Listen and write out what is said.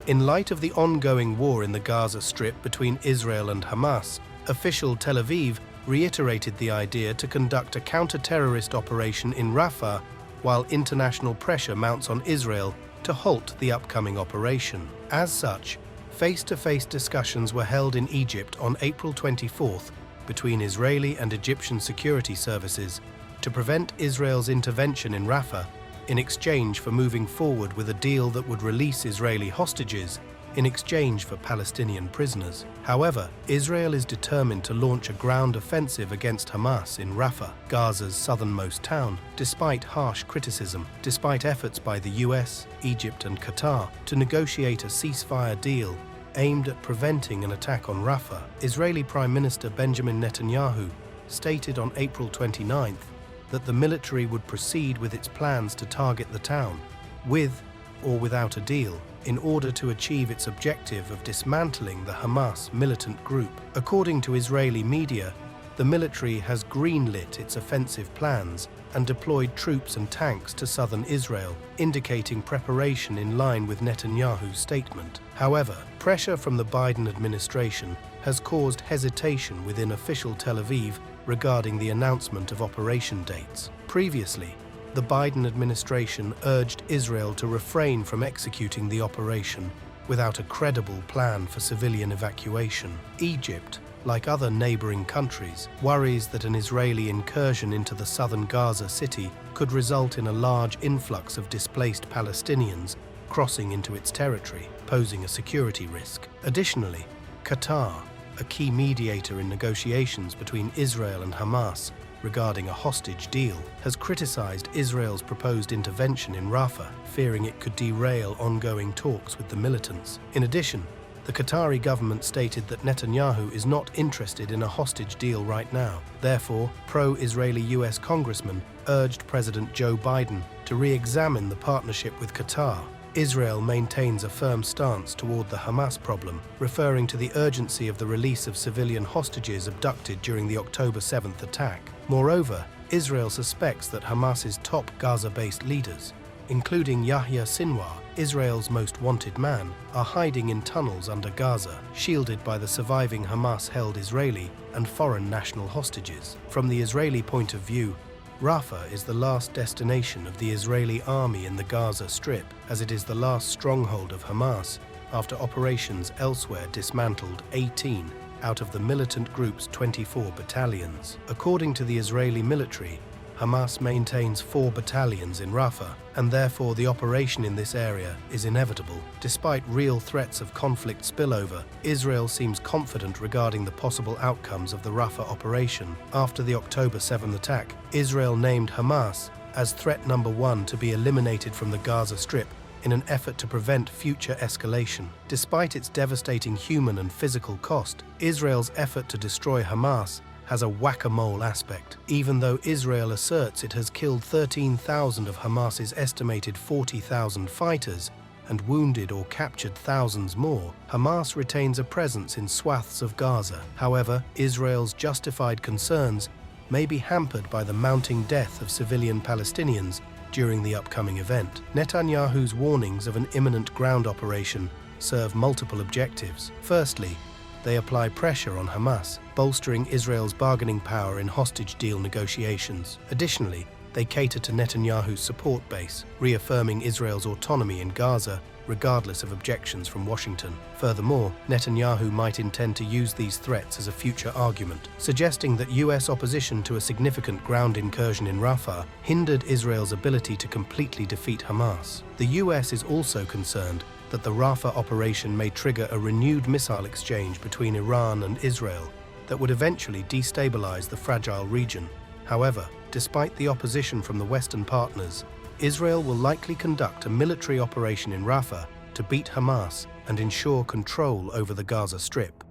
In light of the ongoing war in the Gaza Strip between Israel and Hamas, official Tel Aviv reiterated the idea to conduct a counter-terrorist operation in Rafah while international pressure mounts on Israel to halt the upcoming operation. As such, face-to-face discussions were held in Egypt on April 24th between Israeli and Egyptian security services to prevent Israel's intervention in Rafah in exchange for moving forward with a deal that would release Israeli hostages in exchange for Palestinian prisoners. However, Israel is determined to launch a ground offensive against Hamas in Rafah, Gaza's southernmost town, despite harsh criticism, despite efforts by the US, Egypt and Qatar to negotiate a ceasefire deal aimed at preventing an attack on Rafah. Israeli Prime Minister Benjamin Netanyahu stated on April 29th that the military would proceed with its plans to target the town, with or without a deal, in order to achieve its objective of dismantling the Hamas militant group. According to Israeli media, the military has greenlit its offensive plans and deployed troops and tanks to southern Israel, indicating preparation in line with Netanyahu's statement. However, pressure from the Biden administration has caused hesitation within official Tel Aviv regarding the announcement of operation dates. Previously, the Biden administration urged Israel to refrain from executing the operation without a credible plan for civilian evacuation. Egypt, like other neighboring countries, worries that an Israeli incursion into the southern Gaza city could result in a large influx of displaced Palestinians crossing into its territory, posing a security risk. Additionally, Qatar, a key mediator in negotiations between Israel and Hamas regarding a hostage deal, has criticized Israel's proposed intervention in Rafah, fearing it could derail ongoing talks with the militants. In addition, the Qatari government stated that Netanyahu is not interested in a hostage deal right now. Therefore, pro-Israeli US congressmen urged President Joe Biden to re-examine the partnership with Qatar. Israel maintains a firm stance toward the Hamas problem, referring to the urgency of the release of civilian hostages abducted during the October 7th attack. Moreover, Israel suspects that Hamas's top Gaza-based leaders, including Yahya Sinwar, Israel's most wanted man, are hiding in tunnels under Gaza, shielded by the surviving Hamas-held Israeli and foreign national hostages. From the Israeli point of view, Rafah is the last destination of the Israeli army in the Gaza Strip, as it is the last stronghold of Hamas after operations elsewhere dismantled 18 out of the militant group's 24 battalions. According to the Israeli military, Hamas maintains 4 battalions in Rafah, and therefore the operation in this area is inevitable. Despite real threats of conflict spillover, Israel seems confident regarding the possible outcomes of the Rafah operation. After the October 7th attack, Israel named Hamas as threat number 1 to be eliminated from the Gaza Strip in an effort to prevent future escalation. Despite its devastating human and physical cost, Israel's effort to destroy Hamas has a whack-a-mole aspect. Even though Israel asserts it has killed 13,000 of Hamas's estimated 40,000 fighters and wounded or captured thousands more, Hamas retains a presence in swaths of Gaza. However, Israel's justified concerns may be hampered by the mounting death of civilian Palestinians during the upcoming event. Netanyahu's warnings of an imminent ground operation serve multiple objectives. Firstly, they apply pressure on Hamas, bolstering Israel's bargaining power in hostage deal negotiations. Additionally, they cater to Netanyahu's support base, reaffirming Israel's autonomy in Gaza regardless of objections from Washington. Furthermore, Netanyahu might intend to use these threats as a future argument, suggesting that US opposition to a significant ground incursion in Rafah hindered Israel's ability to completely defeat Hamas. The US is also concerned that the Rafah operation may trigger a renewed missile exchange between Iran and Israel that would eventually destabilize the fragile region. However, despite the opposition from the Western partners, Israel will likely conduct a military operation in Rafah to beat Hamas and ensure control over the Gaza Strip.